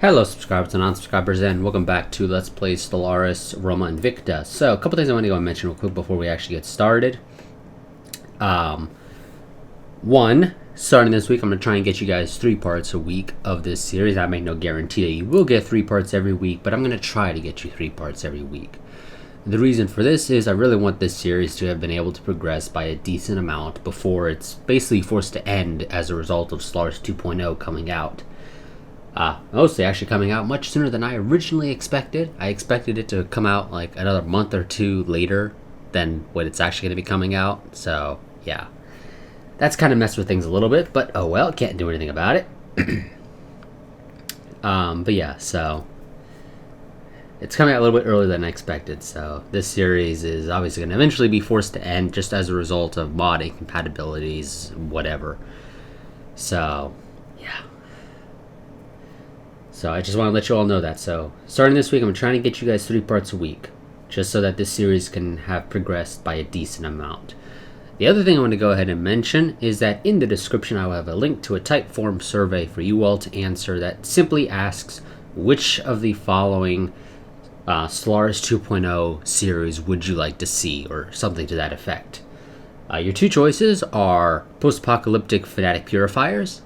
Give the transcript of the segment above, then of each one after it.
Hello subscribers and non-subscribers, and welcome back to Let's Play Stellaris, Roma, Invicta. So, a couple things I want to go and mention real quick before we actually get started. One, starting this week, I'm going to try and get you guys 3 parts a week of this series. I make no guarantee that you will get 3 parts every week, but I'm going to try to get you 3 parts every week. The reason for this is I really want this series to have been able to progress by a decent amount before it's basically forced to end as a result of Stellaris 2.0 coming out. Mostly actually coming out much sooner than I originally expected. I expected it to come out like another month or 2 later than what it's actually going to be coming out. So, yeah. That's kind of messed with things a little bit, but oh well, can't do anything about it. But yeah, so it's coming out a little bit earlier than I expected. So this series is obviously going to eventually be forced to end just as a result of mod incompatibilities, whatever. So, yeah. So I just want to let you all know that. So starting this week, I'm trying to get you guys 3 parts a week, just so that this series can have progressed by a decent amount. The other thing I want to go ahead and mention is that in the description I will have a link to a Typeform survey for you all to answer that simply asks which of the following Stellaris 2.0 series would you like to see, or something to that effect. Your 2 choices are Post-Apocalyptic Fanatic Purifiers,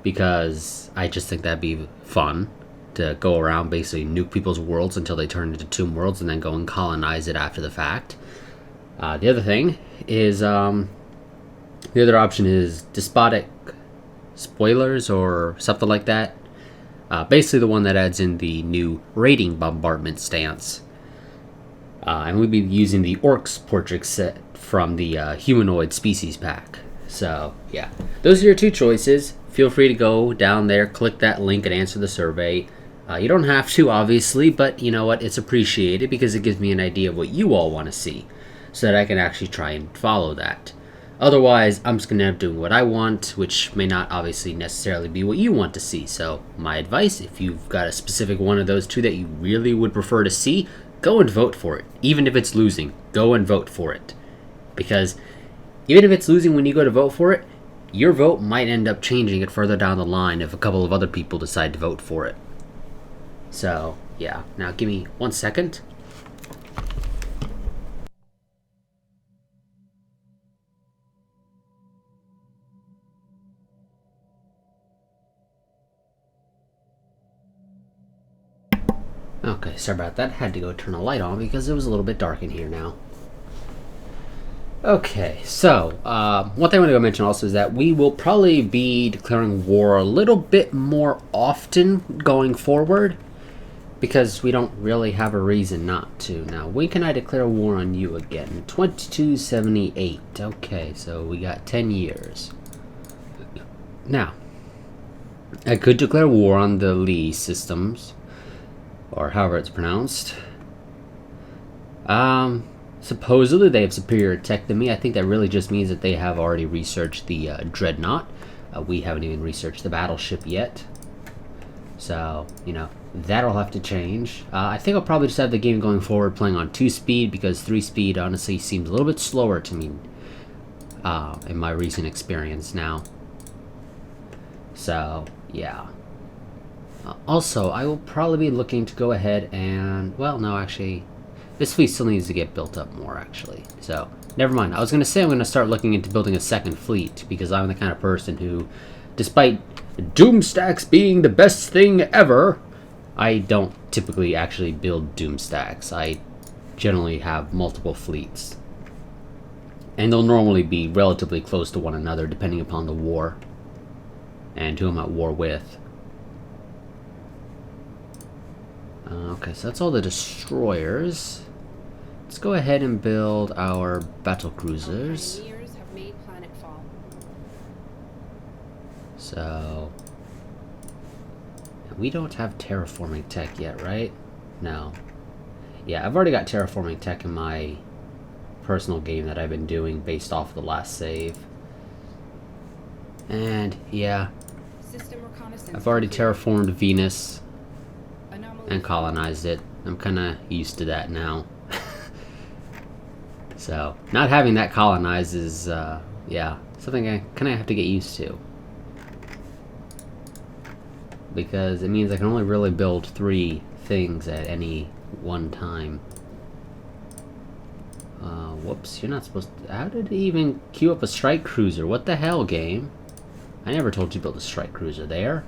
because I just think that'd be fun to go around basically nuke people's worlds until they turn into tomb worlds and then go and colonize it after the fact. The other thing is, the other option is Despotic Spoilers or something like that. Basically the one that adds in the new raiding bombardment stance. And we'll be using the Orcs portrait set from the Humanoid Species pack. So, yeah. Those are your 2 choices. Feel free to go down there, click that link, and answer the survey. You don't have to, obviously, but you know what? It's appreciated because it gives me an idea of what you all want to see, so that I can actually try and follow that. Otherwise, I'm just going to end up doing what I want, which may not obviously necessarily be what you want to see. So, my advice, if you've got a specific one of those 2 that you really would prefer to see, go and vote for it. Even if it's losing, go and vote for it. Because even if it's losing when you go to vote for it, your vote might end up changing it further down the line if a couple of other people decide to vote for it. So, yeah. Now, give me 1 second. Okay, sorry about that. Had to go turn a light on because it was a little bit dark in here now. Okay, so, one thing I want to go mention also is that we will probably be declaring war a little bit more often going forward, because we don't really have a reason not to. Now, when can I declare war on you again? 2278. Okay, so we got 10 years. Now, I could declare war on the Lee systems, or however it's pronounced. Supposedly they have superior tech than me. I think that really just means that they have already researched the Dreadnought. We haven't even researched the battleship yet. So, you know, that'll have to change. I think I'll probably just have the game going forward playing on 2-speed, because 3-speed honestly seems a little bit slower to me in my recent experience now. So, yeah. Also, I will probably be looking to go ahead and... well, no, actually... this fleet still needs to get built up more, actually. So, never mind. I was going to say I'm going to start looking into building a 2nd fleet, because I'm the kind of person who, despite Doomstacks being the best thing ever, I don't typically actually build Doomstacks. I generally have multiple fleets. And they'll normally be relatively close to one another, depending upon the war and who I'm at war with. Okay, so that's all the destroyers. Let's go ahead and build our battle cruisers. Have made planetfall. So, we don't have terraforming tech yet, right? No. Yeah, I've already got terraforming tech in my personal game that I've been doing based off the last save. And, yeah, I've already terraformed Venus and colonized it. I'm kind of used to that now. So, not having that colonized is, yeah, something I kind of have to get used to. because it means I can only really build 3 things at any one time. Whoops, you're not supposed to... How did it even queue up a strike cruiser? What the hell, game? I never told you to build a strike cruiser there.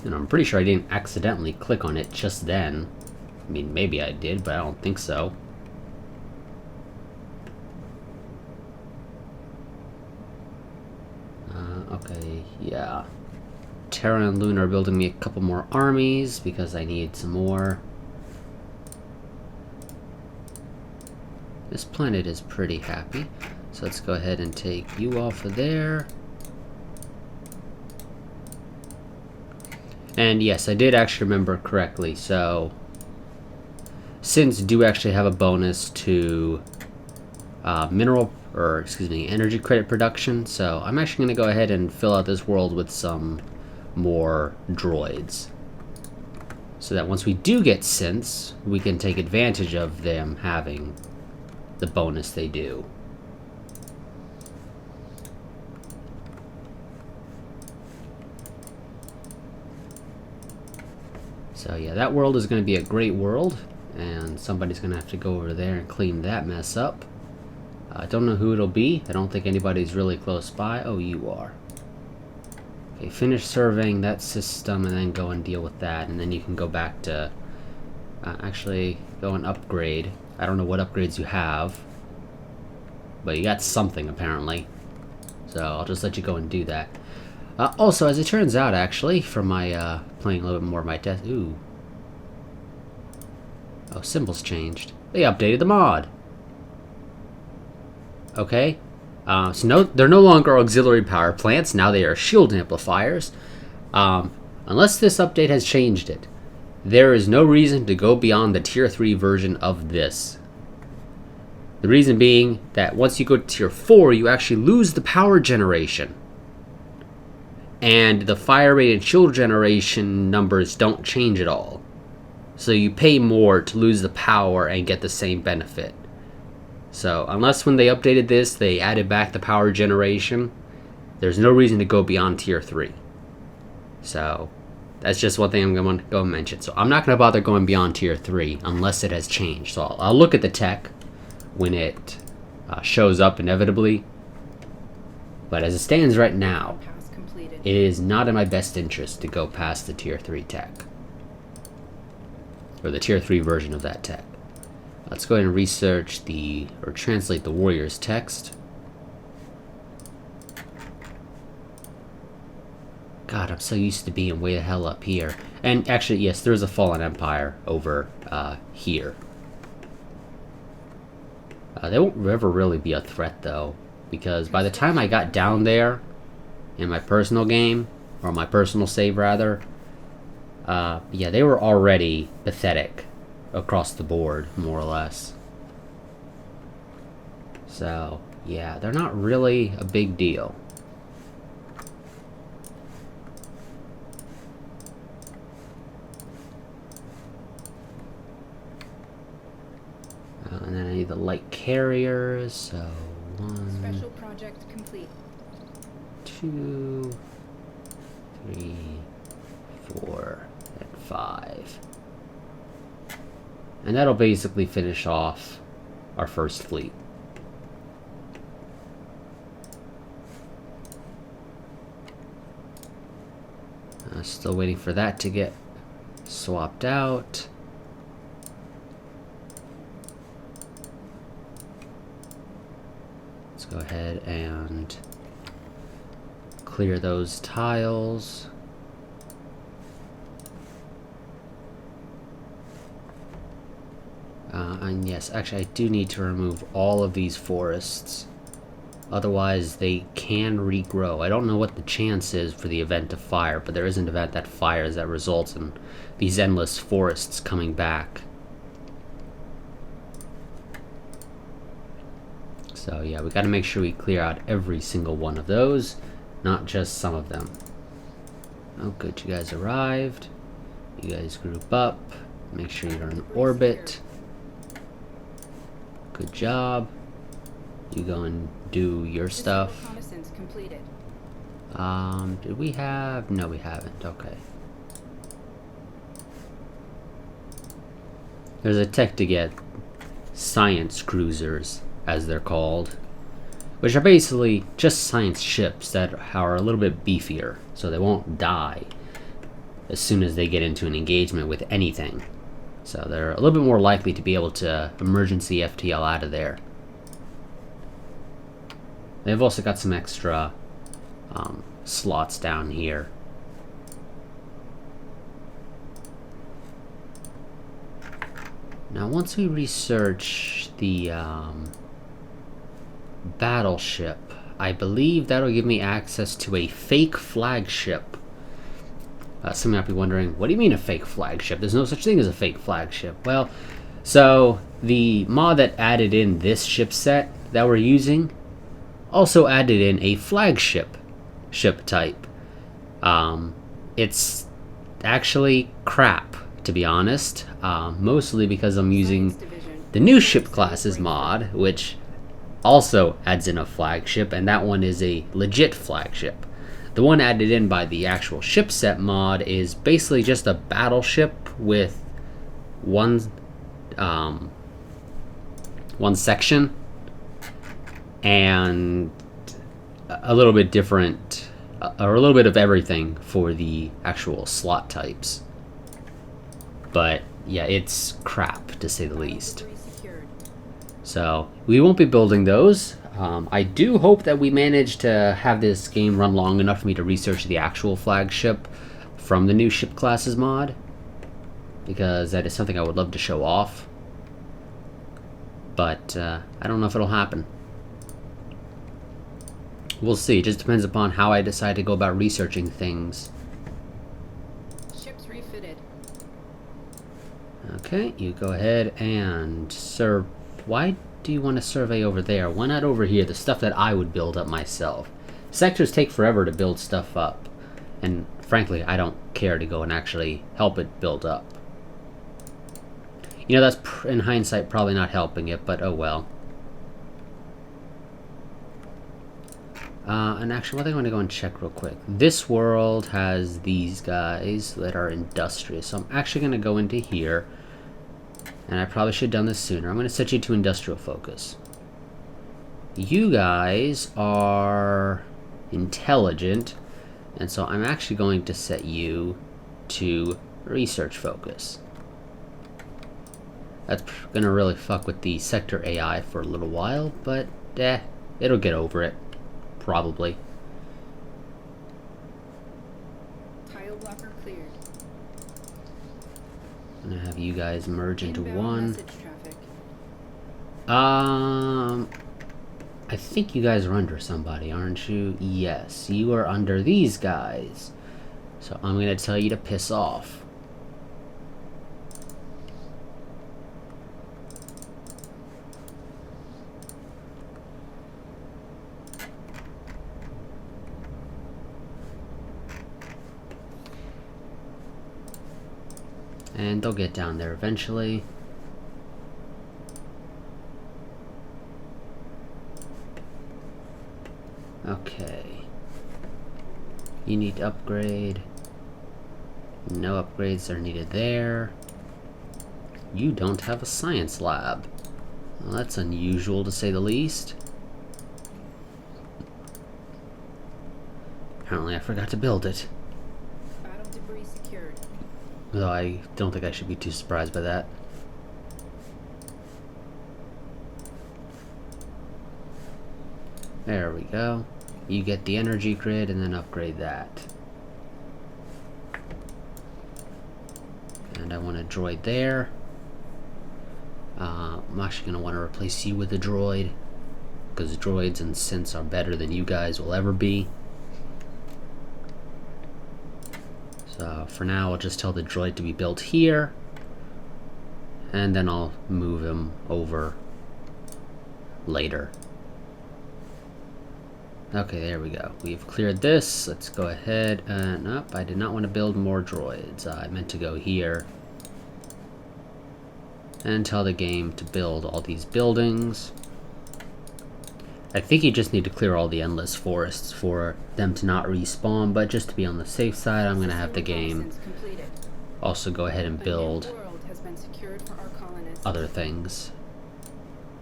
And I'm pretty sure I didn't accidentally click on it just then. I mean, maybe I did, but I don't think so. Okay, yeah. Terra and Luna are building me a couple more armies because I need some more. This planet is pretty happy, so let's go ahead and take you off of there. And yes, I did actually remember correctly, so Synths do actually have a bonus to energy credit production, so I'm actually going to go ahead and fill out this world with some more droids, so that once we do get synths, we can take advantage of them having the bonus they do. So yeah, that world is going to be a great world, and somebody's going to have to go over there and clean that mess up. I don't know who it'll be. I don't think anybody's really close by. Oh, you are. Okay, finish surveying that system and then go and deal with that, and then you can go back to actually go and upgrade. I don't know what upgrades you have, but you got something apparently, so I'll just let you go and do that. Also, as it turns out, actually, from my playing a little bit more of my test, ooh, oh, symbols changed. They updated the mod. Okay, so they're no longer auxiliary power plants. Now they are shield amplifiers. Unless this update has changed it, there is no reason to go beyond the tier 3 version of this. The reason being that once you go to tier 4, you actually lose the power generation. And the fire rate and shield generation numbers don't change at all. So you pay more to lose the power and get the same benefit. So unless when they updated this, they added back the power generation, there's no reason to go beyond tier 3. So that's just one thing I'm going to go mention. So I'm not going to bother going beyond tier 3 unless it has changed. So I'll look at the tech when it shows up inevitably. But as it stands right now, it is not in my best interest to go past the tier 3 tech. Or the tier 3 version of that tech. Let's go ahead and research or translate the warrior's text. God, I'm so used to being way the hell up here. And actually, yes, there's a fallen empire over here. They won't ever really be a threat, though, because by the time I got down there in my personal game, or my personal save, rather, yeah, they were already pathetic across the board, more or less. So, yeah, they're not really a big deal. And then I need the light carriers, so 1, Special project complete. 2, 3, 4, and 5. And that'll basically finish off our first fleet. Still waiting for that to get swapped out. Let's go ahead and clear those tiles. And yes, actually I do need to remove all of these forests. Otherwise they can regrow. I don't know what the chance is for the event of fire, but there is an event that fires that results in these endless forests coming back. So yeah, we gotta make sure we clear out every single one of those, not just some of them. Oh good, you guys arrived. You guys group up. Make sure you're in orbit. Good job. You go and do your stuff. Did we have... No, we haven't. Okay. There's a tech to get science cruisers, as they're called, which are basically just science ships that are a little bit beefier, so they won't die as soon as they get into an engagement with anything. So they're a little bit more likely to be able to emergency FTL out of there. They've also got some extra slots down here. Now, once we research the battleship, I believe that'll give me access to a fake flagship. Some might be wondering, what do you mean a fake flagship? There's no such thing as a fake flagship. Well, so the mod that added in this ship set that we're using also added in a flagship ship type. It's actually crap, to be honest, mostly because I'm using the new ship classes mod, which also adds in a flagship, and that one is a legit flagship. The one added in by the actual ship set mod is basically just a battleship with one section and a little bit different, or a little bit of everything for the actual slot types. But yeah, it's crap, to say the least. So we won't be building those. I do hope that we manage to have this game run long enough for me to research the actual flagship from the new ship classes mod, because that is something I would love to show off. But I don't know if it'll happen. We'll see. It just depends upon how I decide to go about researching things. Ships refitted. Okay, you go ahead and serve. Why do you want to survey over there? Why not over here? The stuff that I would build up myself. Sectors take forever to build stuff up, and frankly, I don't care to go and actually help it build up. You know, that's in hindsight probably not helping it, but oh well. And actually, one thing I want to go and check real quick. This world has these guys that are industrious, so I'm actually going to go into here. And I probably should have done this sooner. I'm going to set you to industrial focus. You guys are intelligent, and so I'm actually going to set you to research focus. That's going to really fuck with the sector AI for a little while, but it'll get over it. Probably. Tile blocker cleared. I'm gonna have you guys merge into Inbound one. message traffic. I think you guys are under somebody, aren't you? Yes, you are under these guys. So I'm gonna tell you to piss off. And they'll get down there eventually. Okay. You need to upgrade. No upgrades are needed there. You don't have a science lab. Well, that's unusual to say the least. Apparently I forgot to build it. Battle debris secured. Though I don't think I should be too surprised by that. There we go. You get the energy grid and then upgrade that. And I want a droid there. I'm actually going to want to replace you with a droid, because droids and synths are better than you guys will ever be. So for now, I'll just tell the droid to be built here, and then I'll move him over later. Okay, there we go. We've cleared this. Let's go ahead and... Nope, I did not want to build more droids. I meant to go here and tell the game to build all these buildings. I think you just need to clear all the endless forests for them to not respawn, but just to be on the safe side, I'm going to have the game also go ahead and build other things.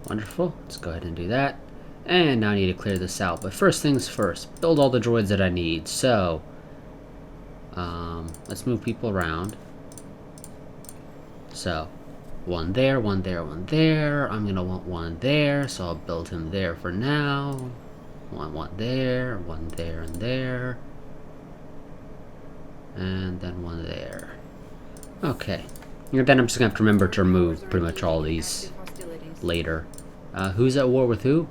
Wonderful. Let's go ahead and do that. And now I need to clear this out. But first things first, build all the droids that I need. So, let's move people around. So, one there, one there, one there. I'm going to want one there, so I'll build him there for now. One there, one there, and there. And then one there. Okay. And then I'm just going to have to remember to remove pretty much all these later. Who's at war with who?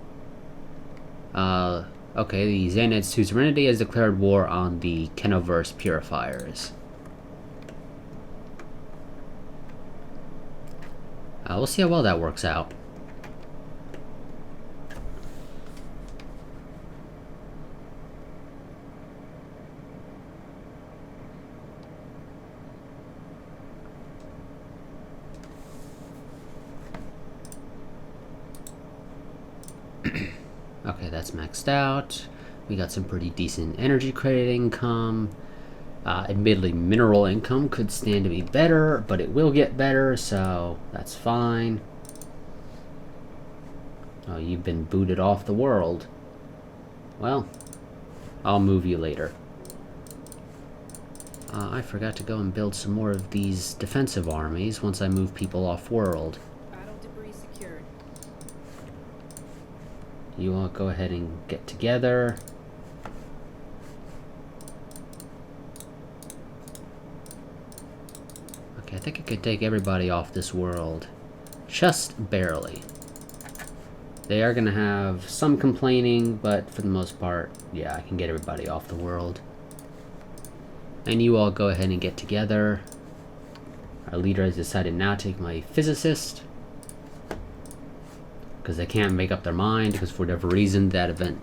Okay, the Xanids whose Serenity has declared war on the Kenoverse Purifiers. We'll see how well that works out. Okay, that's maxed out. We got some pretty decent energy credit income. Admittedly, mineral income could stand to be better, but it will get better, so that's fine. Oh, you've been booted off the world. Well, I'll move you later. I forgot to go and build some more of these defensive armies once I move people off world. Battle debris secured. You all go ahead and get together. Okay, I think I could take everybody off this world. Just barely. They are going to have some complaining, but for the most part, yeah, I can get everybody off the world. And you all go ahead and get together. Our leader has decided now to take my physicist. Because they can't make up their mind, because for whatever reason, that event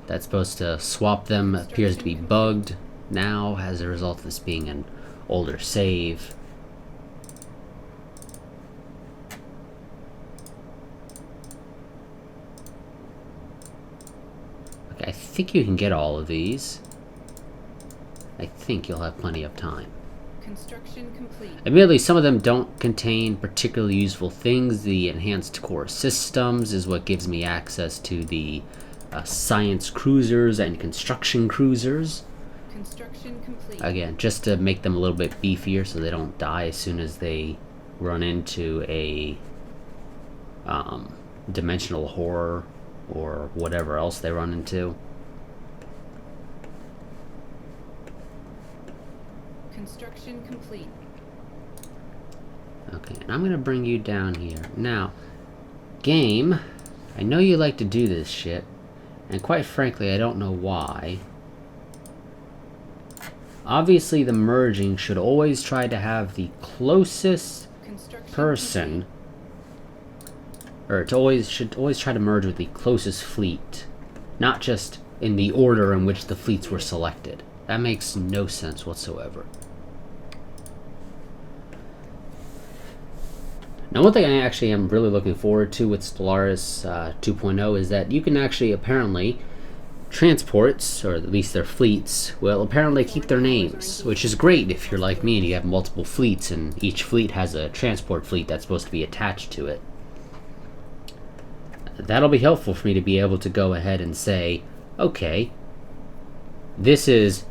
that's supposed to swap them appears to be bugged now as a result of this being an older save. Okay, I think you can get all of these. I think you'll have plenty of time. Construction complete. Admittedly, some of them don't contain particularly useful things. The enhanced core systems is what gives me access to the science cruisers and construction cruisers. Construction complete. Again, just to make them a little bit beefier so they don't die as soon as they run into a dimensional horror or whatever else they run into. Construction complete. Okay, and I'm going to bring you down here. Now, game, I know you like to do this shit, and quite frankly, I don't know why. Obviously, the merging should always try to have the closest person, or it should always try to merge with the closest fleet, not just in the order in which the fleets were selected. That makes no sense whatsoever. Now, one thing I actually am really looking forward to with Stellaris 2.0 is that you can actually apparently transports, or at least their fleets, will apparently keep their names, which is great if you're like me and you have multiple fleets and each fleet has a transport fleet that's supposed to be attached to it. That'll be helpful for me to be able to go ahead and say, okay, this is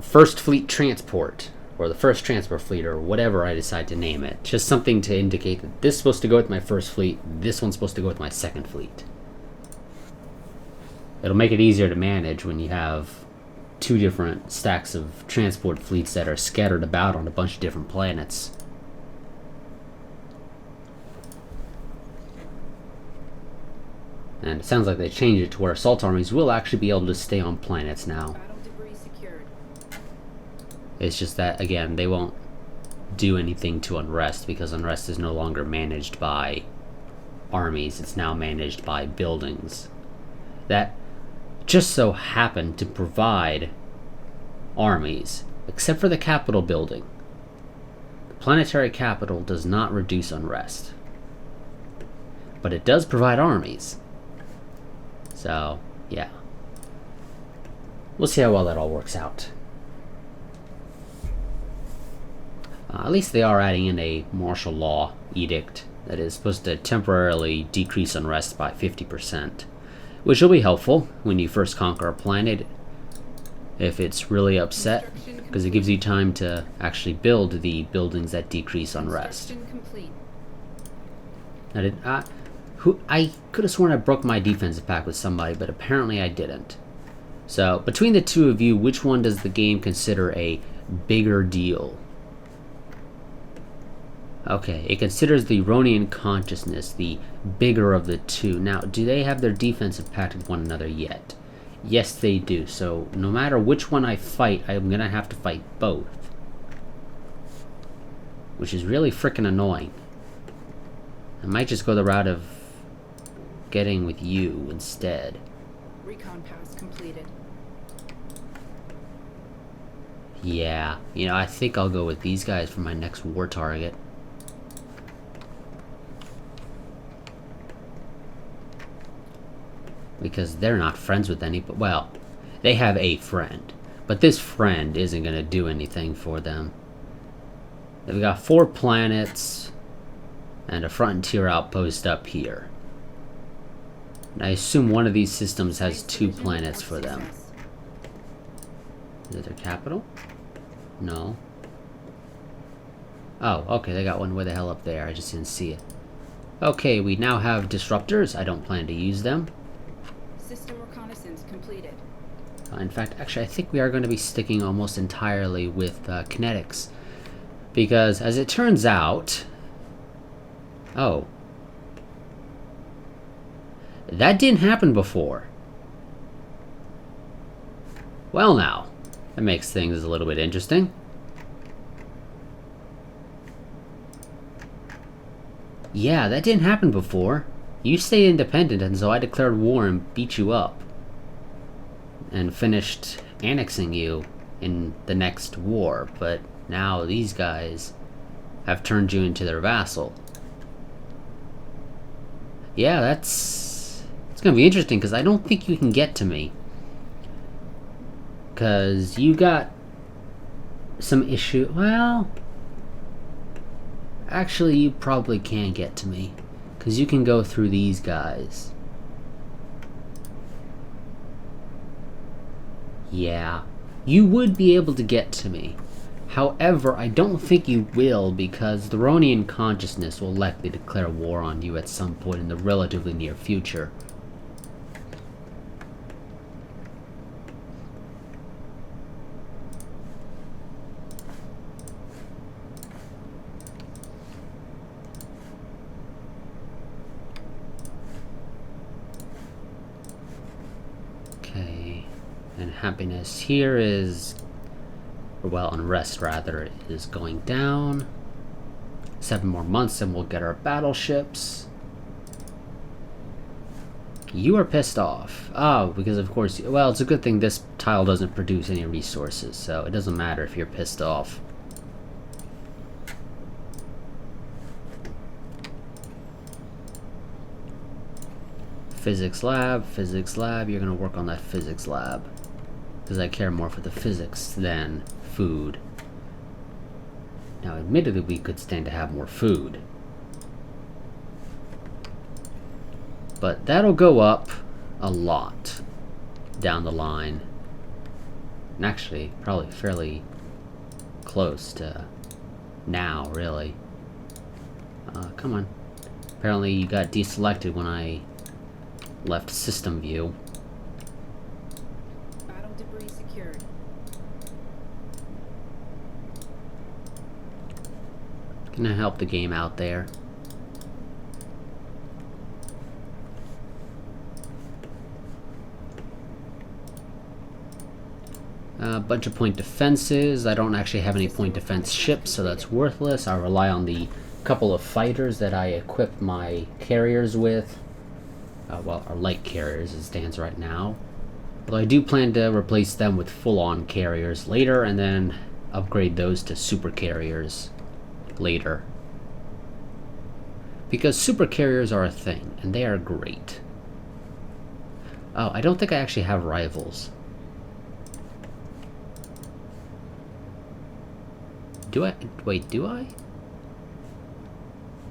First Fleet Transport, or the First Transport Fleet, or whatever I decide to name it. Just something to indicate that this is supposed to go with my first fleet, this one's supposed to go with my second fleet. It'll make it easier to manage when you have two different stacks of transport fleets that are scattered about on a bunch of different planets. And it sounds like they changed it to where assault armies will actually be able to stay on planets now. Battle debris secured. It's just that, again, they won't do anything to Unrest because Unrest is no longer managed by armies. It's now managed by buildings that just so happen to provide armies, except for the Capitol building. The planetary capital does not reduce Unrest, but it does provide armies. So, yeah. We'll see how well that all works out. At least they are adding in a martial law edict that is supposed to temporarily decrease unrest by 50%, which will be helpful when you first conquer a planet if it's really upset, because it gives you time to actually build the buildings that decrease unrest. I could have sworn I broke my defensive pact with somebody, but apparently I didn't. So, between the two of you, which one does the game consider a bigger deal? Okay, it considers the Ronian consciousness the bigger of the two. Now, do they have their defensive pact with one another yet? Yes, they do. So, no matter which one I fight, I'm going to have to fight both. Which is really freaking annoying. I might just go the route of getting with you instead. Recon pass completed. Yeah, you know, I think I'll go with these guys for my next war target. Because they're not friends with any, but well, they have a friend. But this friend isn't going to do anything for them. They've got 4 planets and a frontier outpost up here. And I assume one of these systems has 2 planets for them. Is it their capital? No. Oh, okay, they got one way the hell up there. I just didn't see it. Okay, we now have disruptors. I don't plan to use them. System reconnaissance completed. In fact, actually, I think we are going to be sticking almost entirely with kinetics. Because, as it turns out... Oh. That didn't happen before. Well now, that makes things a little bit interesting. Yeah, that didn't happen before. You stayed independent, and so I declared war and beat you up. And finished annexing you in the next war, but now these guys have turned you into their vassal. Yeah, it's gonna be interesting, because I don't think you can get to me. Because you got some issue. Well, actually, you probably can get to me. Because you can go through these guys. Yeah, you would be able to get to me. However, I don't think you will, because the Ronian consciousness will likely declare war on you at some point in the relatively near future. Okay, and happiness here is... well, unrest rather, is going down. 7 more months and we'll get our battleships. You are pissed off. Oh, because of course, well, it's a good thing this tile doesn't produce any resources, so it doesn't matter if you're pissed off. Physics lab, you're gonna work on that physics lab. Because I care more for the physics than food. Now, admittedly, we could stand to have more food. But that'll go up a lot down the line. And actually, probably fairly close to now, really. Come on. Apparently, you got deselected when I left system view. Battle debris secured. Can I help the game out there? A bunch of point defenses. I don't actually have any point defense ships, so that's worthless. I rely on the couple of fighters that I equip my carriers with. Well, our light carriers as it stands right now. Although I do plan to replace them with full-on carriers later, and then upgrade those to super carriers later. Because super carriers are a thing, and they are great. Oh, I don't think I actually have rivals. Do I? Wait, do I?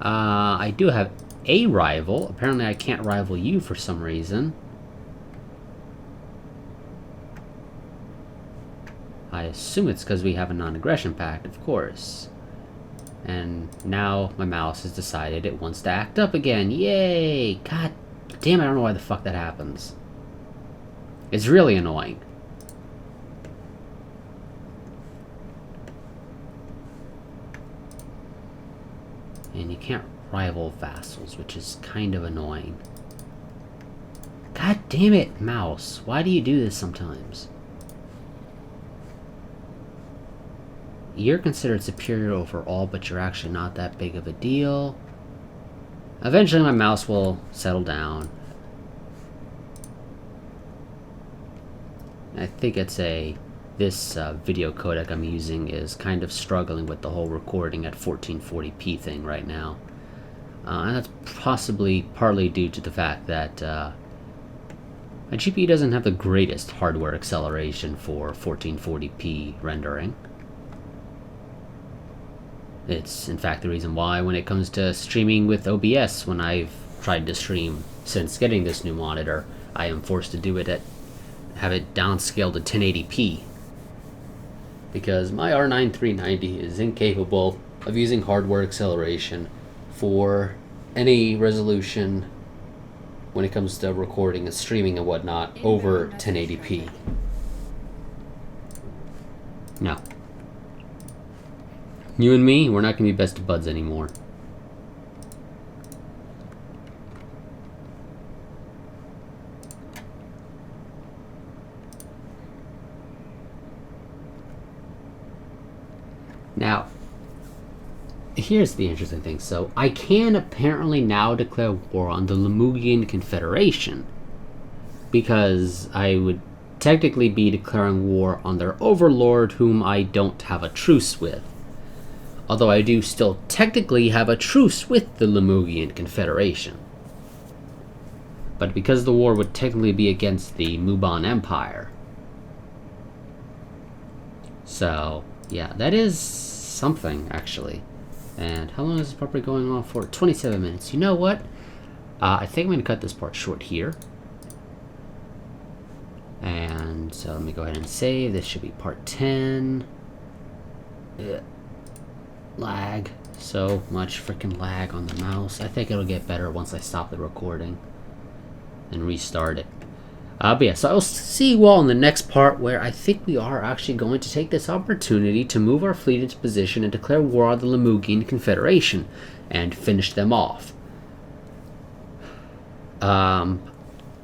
I do have a rival. Apparently I can't rival you for some reason. I assume it's because we have a non-aggression pact, of course. And now my mouse has decided it wants to act up again. Yay! God damn, I don't know why the fuck that happens. It's really annoying. And you can't rival vassals, which is kind of annoying. God damn it, mouse. Why do you do this sometimes? You're considered superior overall, but you're actually not that big of a deal. Eventually my mouse will settle down. I think it's this video codec I'm using is kind of struggling with the whole recording at 1440p thing right now. And that's possibly partly due to the fact that my GPU doesn't have the greatest hardware acceleration for 1440p rendering. It's in fact the reason why when it comes to streaming with OBS, when I've tried to stream since getting this new monitor, I am forced to do it have it downscaled to 1080p. Because my R9 390 is incapable of using hardware acceleration for any resolution when it comes to recording and streaming and whatnot over 1080p. No. You and me, we're not going to be best of buds anymore. Now, here's the interesting thing. So, I can apparently now declare war on the Lemugian Confederation, because I would technically be declaring war on their overlord, whom I don't have a truce with. Although I do still technically have a truce with the Lemugian Confederation. But because the war would technically be against the Muban Empire. So, yeah, that is something, actually. And how long is this probably going on for? 27 minutes. You know what? I think I'm going to cut this part short here. And so let me go ahead and save. This should be part 10. Ugh. Lag. So much freaking lag on the mouse. I think it'll get better once I stop the recording and restart it. But yeah, so I'll see you all in the next part, where I think we are actually going to take this opportunity to move our fleet into position and declare war on the Lemugian Confederation and finish them off.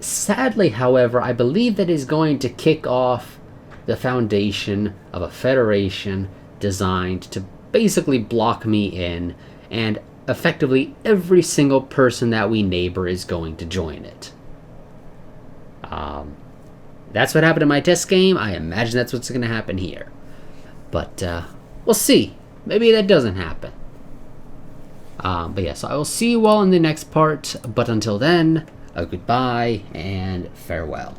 Sadly, however, I believe that is going to kick off the foundation of a federation designed to basically block me in, and effectively every single person that we neighbor is going to join it. That's what happened in my test game. I imagine that's what's going to happen here. But we'll see. Maybe that doesn't happen. But yeah, so I will see you all in the next part. But until then, a goodbye and farewell.